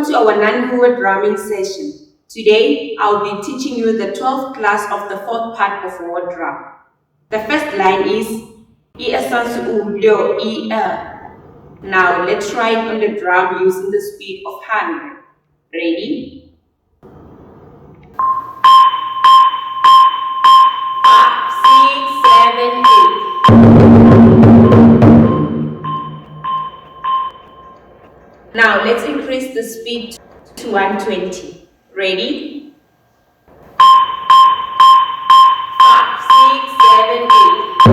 Welcome to our non-word drumming session. Today, I'll be teaching you the 12th class of the 4th part of word drum. The first line is E-S-S-U-L-E-L. Now, let's try it on the drum using the speed of 100. Ready? 5, 6, 7, 8. Now, let's increase the speed to 120. Ready? 5, 6, 7, 8.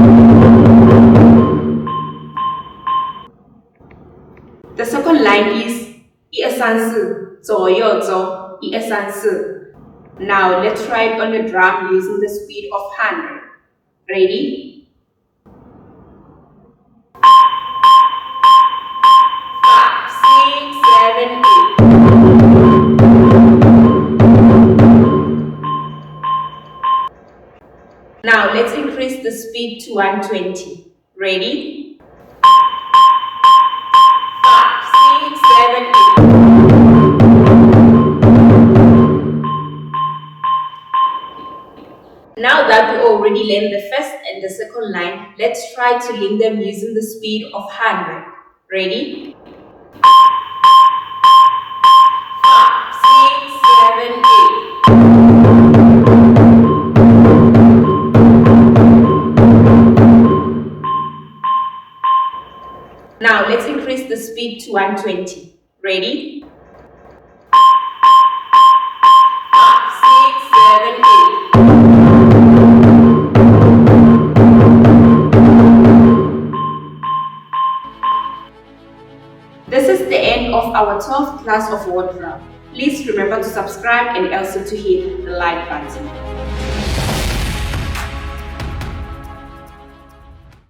The second line is 1-2-3左右走 1-2-3. Now let's try it on the drum using the speed of 100. Ready? 5, 6, 7, 8. Now let's increase the speed to 120. Ready? 5, 6, 7, 8. Now that we already learned the first and the second line, let's try to link them using the speed of 100. Ready? 5, 6, 7, 8. Now let's increase the speed to 120. Ready? 5, 6, 7, 8. This is the end of our 12th class of word drum. Please remember to subscribe and also to hit the like button.